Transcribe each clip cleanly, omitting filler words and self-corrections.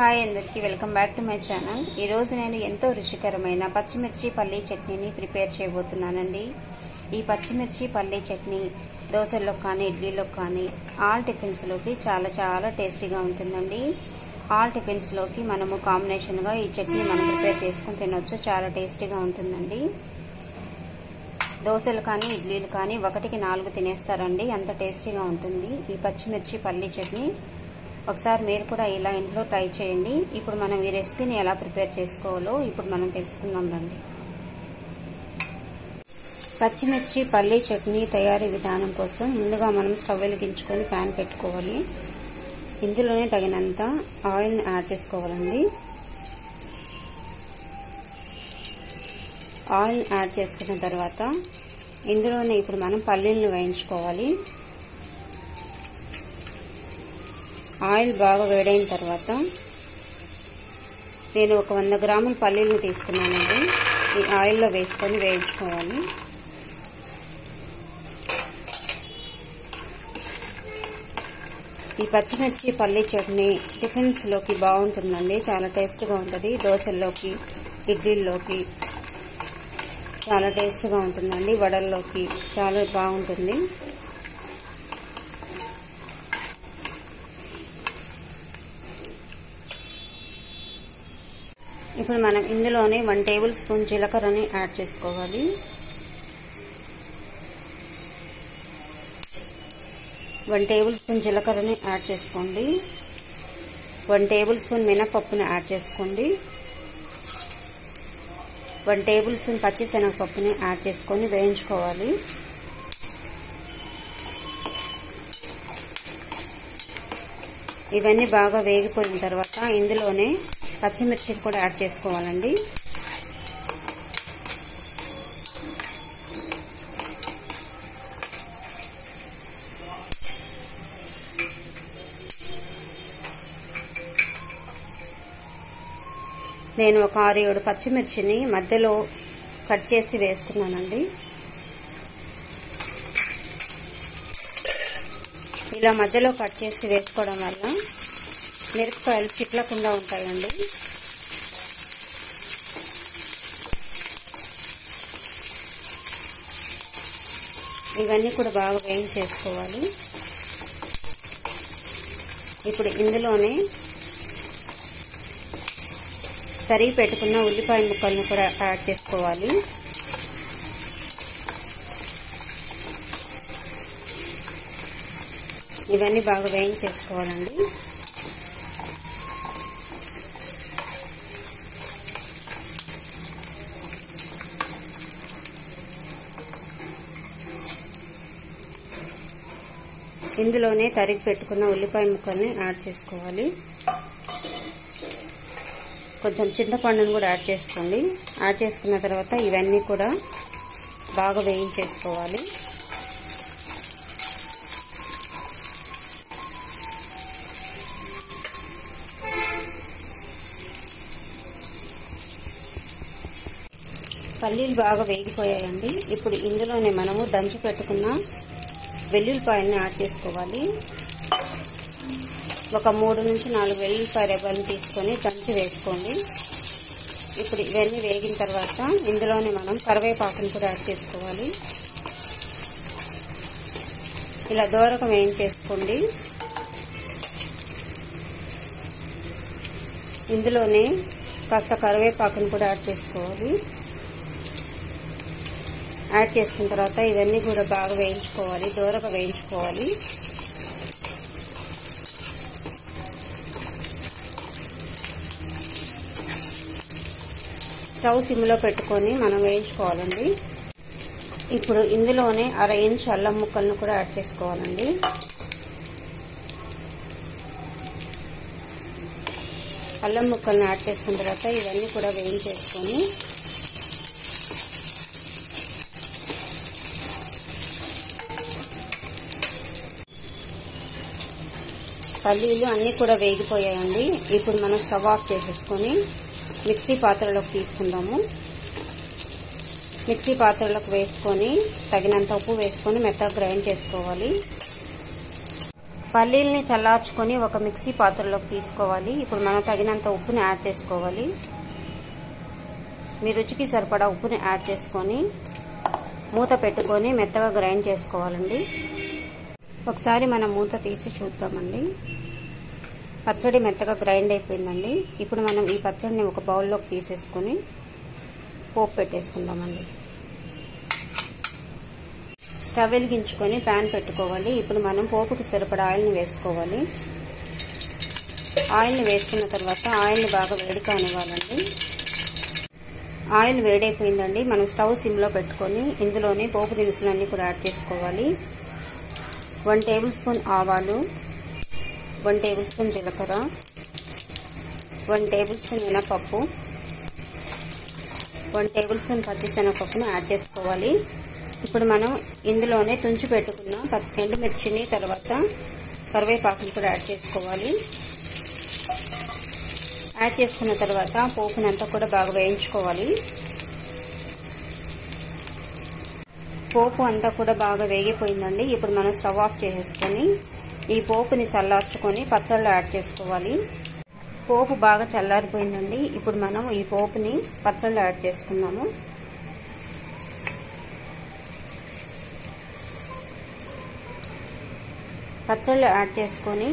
Hi అందరికీ welcome back to my channel. ఈ రోజు నేను ఎంతో రుచికరమైన పచ్చిమిర్చి పల్లీ చట్నీని ప్రిపేర్ చేయబోతున్నానండి। ఈ పచ్చిమిర్చి పల్లీ చట్నీ దోశల్లో కానీ ఇడ్లీలో కానీ ఆల్ టిఫిన్స్ లోకి చాలా టేస్టీగా ఉంటుందండి। ఆల్ టిఫిన్స్ లోకి మనము కాంబినేషన్ గా ఈ చట్నీ మనం ప్రిపేర్ చేసుకొని తినొచ్చు, చాలా టేస్టీగా ఉంటుందండి। దోశలు కానీ ఇడ్లీలు కానీ ఒకటికి 4 తినేస్తారండి, అంత టేస్టీగా ఉంటుంది ఈ పచ్చిమిర్చి పల్లీ చట్నీ। ఒకసారి మీరు కూడా ఇలా ఇంట్లో ట్రై చేయండి। ఇప్పుడు మనం ఈ రెసిపీని ఎలా ప్రిపేర్ చేసుకోవాలో ఇప్పుడు మనం తెలుసుకుందాం రండి। పచ్చిమిర్చి పల్లీ చట్నీ తయారీ విధానం కోసం ముందుగా మనం స్టవ్ వెలిగించుకొని ప్యాన్ పెట్టుకోవాలి। ఇందులోనే తగినంత ఆయిల్ యాడ్ చేసుకోవాలండి। ఆయిల్ యాడ్ చేసుకున్న తర్వాత ఇందులోనే ఇప్పుడు మనం పల్లీలను వేయించుకోవాలి। ఆయిల్ బాగా వేడైన తర్వాత నేను ఒక 100 గ్రాముల పల్లీలను తీసుకున్నానండి, ఈ ఆయిల్లో వేసుకొని వేయించుకోవాలి। ఈ పచ్చిమిర్చి పల్లీ చట్నీ టిఫిన్స్ లోకి బాగుంటుందండి, చాలా టేస్ట్గా ఉంటుంది। దోశల్లోకి ఇడ్లీల్లోకి చాలా టేస్ట్గా ఉంటుందండి, వడల్లోకి చాలా బాగుంటుంది। ఇప్పుడు మనం ఇందులోనే 1 టేబుల్ స్పూన్ జీలకర్రని యాడ్ చేసుకోవాలి। 1 టేబుల్ స్పూన్ జీలకర్రని యాడ్ చేసుకోండి। 1 టేబుల్ స్పూన్ మినపప్పుని యాడ్ చేసుకోండి। 1 టేబుల్ స్పూన్ పచ్చిశనగపప్పుని యాడ్ చేసుకొని వేయించుకోవాలి। ఇవన్నీ బాగా వేగిపోయిన తర్వాత ఇందులోనే పచ్చిమిర్చి కూడా యాడ్ చేసుకోవాలండి। నేను ఒక 6-7 పచ్చిమిర్చిని మధ్యలో కట్ చేసి వేస్తున్నానండి। ఇలా మధ్యలో కట్ చేసి వేసుకోవడం వల్ల మిరపకాయలు చిట్లకుండా ఉంటాయండి। ఇవన్నీ కూడా బాగా వేయించేసుకోవాలి। ఇప్పుడు ఇందులోనే తరిగి పెట్టుకున్న ఉల్లిపాయ ముక్కలను కూడా యాడ్ చేసుకోవాలి। ఇవన్నీ బాగా వేయించేసుకోవాలండి। ఇందులోనే తరిగి పెట్టుకున్న ఉల్లిపాయ ముక్కల్ని యాడ్ చేసుకోవాలి। కొంచెం చింతపండును కూడా యాడ్ చేసుకోండి। యాడ్ చేసుకున్న తర్వాత ఇవన్నీ కూడా బాగా వేయించేసుకోవాలి। పల్లీలు బాగా వేగిపోయాయండి। ఇప్పుడు ఇందులోనే మనము దంచి పెట్టుకున్న వెల్లుల్లిపాయలను యాడ్ చేసుకోవాలి। ఒక 3 నుంచి 4 వెల్లుల్లిపాయ రెబ్బలను తీసుకొని దంచి వేసుకోండి। ఇప్పుడు ఇవన్నీ వేగిన తర్వాత ఇందులోనే మనం కరివేపాకును కూడా యాడ్ చేసుకోవాలి। ఇలా దోరగా వేయించేసుకోండి। ఇందులోనే కాస్త కరివేపాకును కూడా యాడ్ చేసుకోవాలి। యాడ్ చేసుకున్న తర్వాత ఇవన్నీ కూడా బాగా వేయించుకోవాలి, దోరగా వేయించుకోవాలి। స్టవ్ సిమ్లో పెట్టుకొని మనం వేయించుకోవాలండి। ఇప్పుడు ఇందులోనే 1/2 ఇంచ్ అల్లం ముక్కలను కూడా యాడ్ చేసుకోవాలండి। అల్లం ముక్కలను యాడ్ చేసుకున్న తర్వాత ఇవన్నీ కూడా వేయించేసుకొని పల్లీలు అన్నీ కూడా వేగిపోయాయండి। ఇప్పుడు మనం స్టవ్ ఆఫ్ చేసేసుకొని మిక్సీ పాత్రలోకి తీసుకుందాము। మిక్సీ పాత్రలోకి వేసుకొని తగినంత ఉప్పు వేసుకొని మెత్తగా గ్రైండ్ చేసుకోవాలి। పల్లీల్ని చల్లార్చుకొని ఒక మిక్సీ పాత్రలోకి తీసుకోవాలి. ఇప్పుడు మనం తగినంత ఉప్పుని యాడ్ చేసుకోవాలి. మీ రుచికి సరిపడా ఉప్పుని యాడ్ చేసుకొని మూత పెట్టుకొని మెత్తగా గ్రైండ్ చేసుకోవాలండి. ఒకసారి మనం మూత తీసి చూద్దామండి. పచ్చడి మెత్తగా గ్రైండ్ అయిపోయిందండి. ఇప్పుడు మనం ఈ పచ్చడిని ఒక బౌల్లోకి తీసేసుకొని పోపు పెట్టేసుకుందామండి. స్టవ్ వెలిగించుకొని ప్యాన్ పెట్టుకోవాలి. ఇప్పుడు మనం పోపుకి సరిపడా ఆయిల్ని వేసుకోవాలి. ఆయిల్ని వేసుకున్న తర్వాత ఆయిల్ని బాగా వేడి కానివ్వాలండి. ఆయిల్ వేడైపోయిందండి. మనం స్టవ్ సిమ్లో పెట్టుకొని ఇందులోనే పోపు దినుసులన్నీ కూడా యాడ్ చేసుకోవాలి. 1 టేబుల్ స్పూన్ ఆవాలు, 1 టేబుల్ స్పూన్ జీలకర్ర, 1 టేబుల్ స్పూన్ మినపప్పు, 1 టేబుల్ స్పూన్ పచ్చిశనగపప్పును యాడ్ చేసుకోవాలి. ఇప్పుడు మనం ఇందులోనే తుంచి పెట్టుకున్న ఎండుమిర్చిని తర్వాత కరివేపాకుని కూడా యాడ్ చేసుకోవాలి. యాడ్ చేసుకున్న తర్వాత పోపునంతా కూడా బాగా వేయించుకోవాలి. పోపు అంతా కూడా బాగా వేగిపోయిందండి. ఇప్పుడు మనం స్టవ్ ఆఫ్ చేసేసుకొని ఈ పోపుని చల్లార్చుకొని పచ్చళ్ళలో యాడ్ చేసుకోవాలి. పోపు బాగా చల్లారిపోయిందండి. ఇప్పుడు మనం ఈ పోపుని పచ్చళ్ళలో యాడ్ చేసుకున్నాము. పచ్చళ్ళు యాడ్ చేసుకొని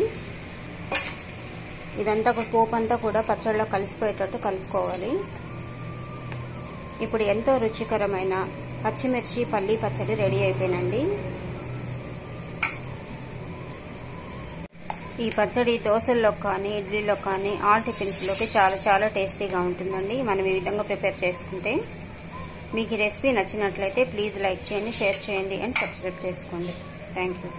ఇదంతా పోపు అంతా కూడా పచ్చళ్ళలో కలిసిపోయేటట్టు కలుపుకోవాలి. ఇప్పుడు ఎంతో రుచికరమైన పచ్చిమిర్చి పల్లి పచ్చడి రెడీ అయిపోయిందండి. ఈ పచ్చడి దోశల్లో కానీ ఇడ్లీలో కానీ ఆల్ టిఫిన్స్లోకి చాలా టేస్టీగా ఉంటుందండి. మనం ఈ విధంగా ప్రిపేర్ చేసుకుంటే. మీకు ఈ రెసిపీ నచ్చినట్లయితే ప్లీజ్ లైక్ చేయండి, షేర్ చేయండి అండ్ సబ్స్క్రైబ్ చేసుకోండి. Thank you.